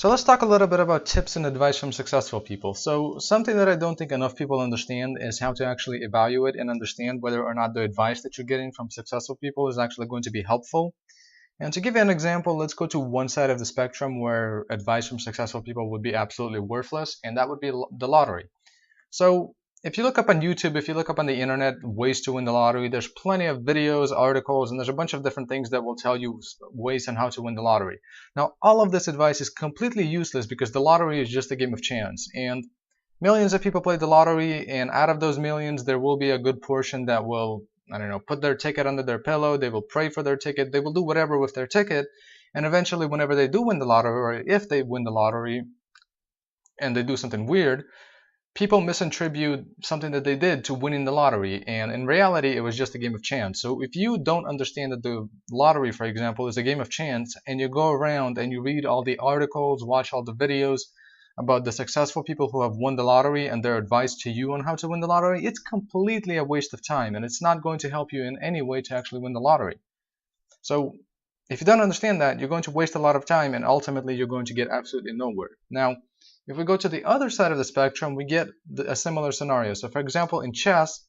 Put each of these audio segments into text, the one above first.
So let's talk a little bit about tips and advice from successful people. So something that I don't think enough people understand is how to actually evaluate and understand whether or not the advice that you're getting from successful people is actually going to be helpful. And to give you an example, let's go to one side of the spectrum where advice from successful people would be absolutely worthless, and that would be the lottery. So if you look up on YouTube, if you look up on the internet, ways to win the lottery, there's plenty of videos, articles, and there's a bunch of different things that will tell you ways on how to win the lottery. Now, all of this advice is completely useless because the lottery is just a game of chance. And millions of people play the lottery, and out of those millions, there will be a good portion that will, I don't know, put their ticket under their pillow. They will pray for their ticket. They will do whatever with their ticket. And eventually, whenever they do win the lottery, or if they win the lottery and they do something weird, people misattribute something that they did to winning the lottery, and in reality it was just a game of chance. So if you don't understand that the lottery, for example, is a game of chance, and you go around and you read all the articles, watch all the videos about the successful people who have won the lottery and their advice to you on how to win the lottery, it's completely a waste of time, and it's not going to help you in any way to actually win the lottery. So if you don't understand that, you're going to waste a lot of time, and ultimately you're going to get absolutely nowhere. Now, if we go to the other side of the spectrum, we get a similar scenario. So for example, in chess,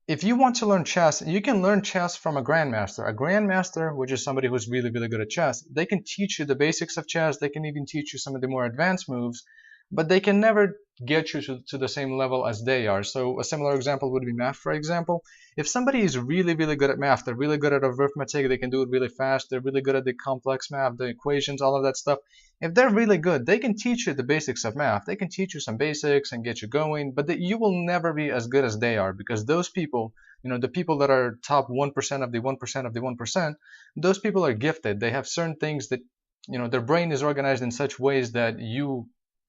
if you want to learn chess, you can learn chess from a grandmaster. A grandmaster, which is somebody who's really, really good at chess, they can teach you the basics of chess. They can even teach you some of the more advanced moves, but they can never get you to the same level as they are. So a similar example would be math, for example. If somebody is really, really good at math, they're really good at arithmetic, they can do it really fast, they're really good at the complex math, the equations, all of that stuff. If they're really good, they can teach you the basics of math. They can teach you some basics and get you going, but you will never be as good as they are, because those people, the people that are top 1% of the 1% of the 1%, those people are gifted. They have certain things that, their brain is organized in such ways that you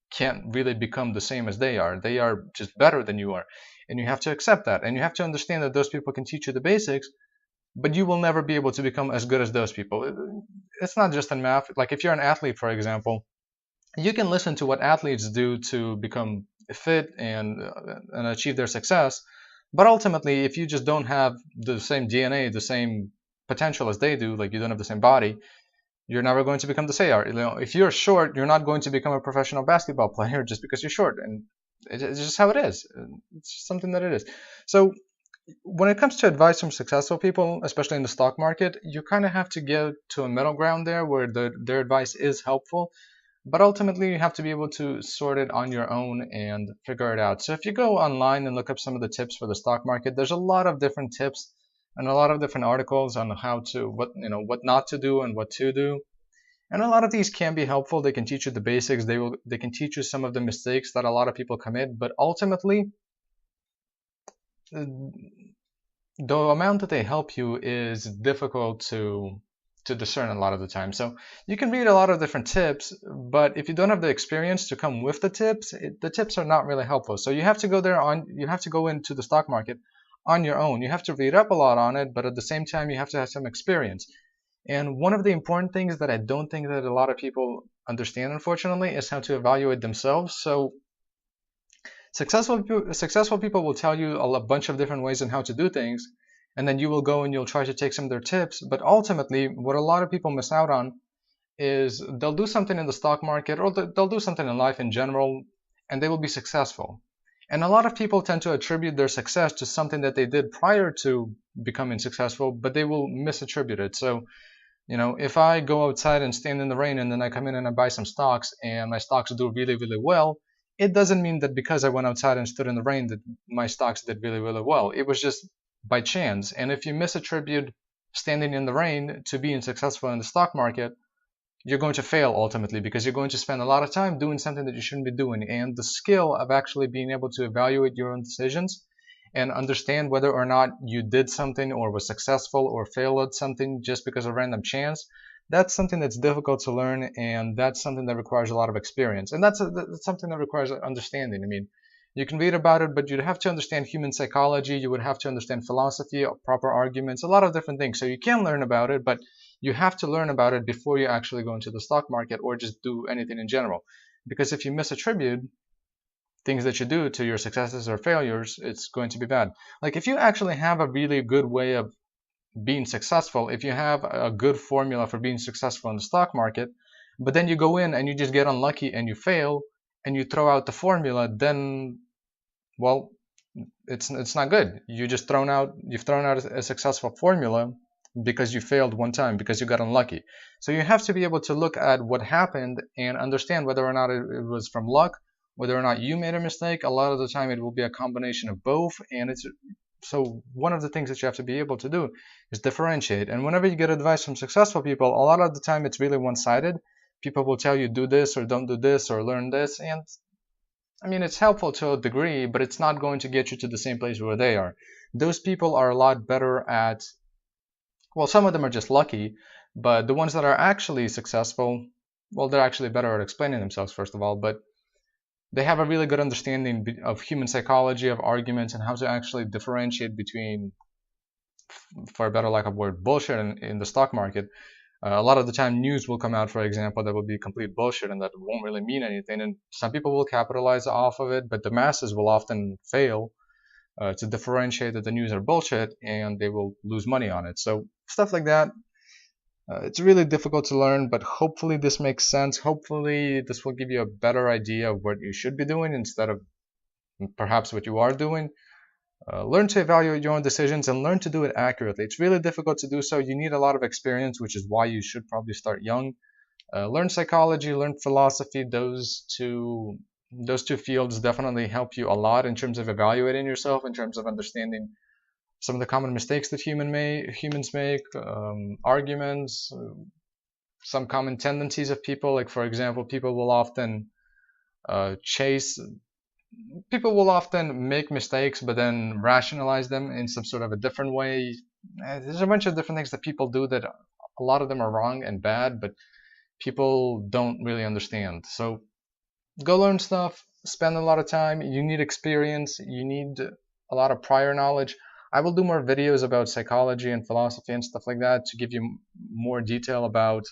can't really become the same as they are. They are just better than you are. And you have to accept that. And you have to understand that those people can teach you the basics, but you will never be able to become as good as those people. It's not just in math. Like if you're an athlete, for example, you can listen to what athletes do to become fit and achieve their success. But ultimately, if you just don't have the same DNA, the same potential as they do, like you don't have the same body, you're never going to become the same. If you're short, you're not going to become a professional basketball player just because you're short, and it's just how it is. It's just something that it is. So when it comes to advice from successful people, especially in the stock market, you kind of have to get to a middle ground there where their advice is helpful, but ultimately you have to be able to sort it on your own and figure it out. So if you go online and look up some of the tips for the stock market, there's a lot of different tips and a lot of different articles on what not to do and what to do. And a lot of these can be helpful. They can teach you the basics. They can teach you some of the mistakes that a lot of people commit, but ultimately the amount that they help you is difficult to discern a lot of the time. So you can read a lot of different tips, but if you don't have the experience to come with the tips, the tips are not really helpful. So you have to go into the stock market on your own. You have to read up a lot on it, but at the same time you have to have some experience. And one of the important things that I don't think that a lot of people understand, unfortunately, is how to evaluate themselves. So successful people will tell you a bunch of different ways on how to do things, and then you will go and you'll try to take some of their tips. But ultimately, what a lot of people miss out on is they'll do something in the stock market, or they'll do something in life in general, and they will be successful. And a lot of people tend to attribute their success to something that they did prior to becoming successful, but they will misattribute it. So, if I go outside and stand in the rain and then I come in and I buy some stocks and my stocks do really, really well, it doesn't mean that because I went outside and stood in the rain that my stocks did really, really well. It was just by chance. And if you misattribute standing in the rain to being successful in the stock market, you're going to fail ultimately, because you're going to spend a lot of time doing something that you shouldn't be doing. And the skill of actually being able to evaluate your own decisions and understand whether or not you did something or was successful or failed at something just because of random chance, that's something that's difficult to learn, and that's something that requires a lot of experience. And that's something that requires understanding. I mean, you can read about it, but you'd have to understand human psychology, you would have to understand philosophy, proper arguments, a lot of different things. So you can learn about it, but you have to learn about it before you actually go into the stock market or just do anything in general. Because if you misattribute things that you do to your successes or failures, it's going to be bad. Like if you actually have a really good way of being successful, if you have a good formula for being successful in the stock market, But then you go in and you just get unlucky and you fail and you throw out the formula, then, well, it's not good. You've thrown out a successful formula because you failed one time, because you got unlucky. So you have to be able to look at what happened and understand whether or not it was from luck, whether or not you made a mistake. A lot of the time it will be a combination of both, and it's so one of the things that you have to be able to do is differentiate. And whenever you get advice from successful people, a lot of the time it's really one-sided. People will tell you do this or don't do this or learn this, and I mean, it's helpful to a degree, but it's not going to get you to the same place where they are. Those people are a lot better at, well, some of them are just lucky, but the ones that are actually successful, well, they're actually better at explaining themselves, first of all, but they have a really good understanding of human psychology, of arguments, and how to actually differentiate between, for a better lack of word, bullshit in the stock market. A lot of the time news will come out, for example, that will be complete bullshit and that won't really mean anything, and some people will capitalize off of it, but the masses will often fail to differentiate that the news are bullshit, and they will lose money on it. So stuff like that, it's really difficult to learn, but hopefully this makes sense. Hopefully this will give you a better idea of what you should be doing instead of perhaps what you are doing. Learn to evaluate your own decisions and learn to do it accurately. It's really difficult to do so. You need a lot of experience, which is why you should probably start young. Learn psychology, learn philosophy. Those two fields definitely help you a lot in terms of evaluating yourself, in terms of understanding some of the common mistakes that humans make, arguments, some common tendencies of people. Like, for example, people will often chase people will often make mistakes but then rationalize them in some sort of a different way. There's a bunch of different things that people do that a lot of them are wrong and bad, but people don't really understand. So go learn stuff, spend a lot of time. You need experience, you need a lot of prior knowledge. I will do more videos about psychology and philosophy and stuff like that to give you more detail about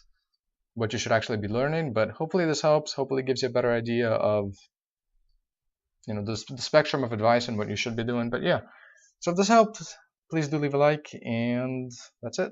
what you should actually be learning, but hopefully this helps. Hopefully it gives you a better idea of the spectrum of advice and what you should be doing. But yeah, so if this helped, please do leave a like, and that's it.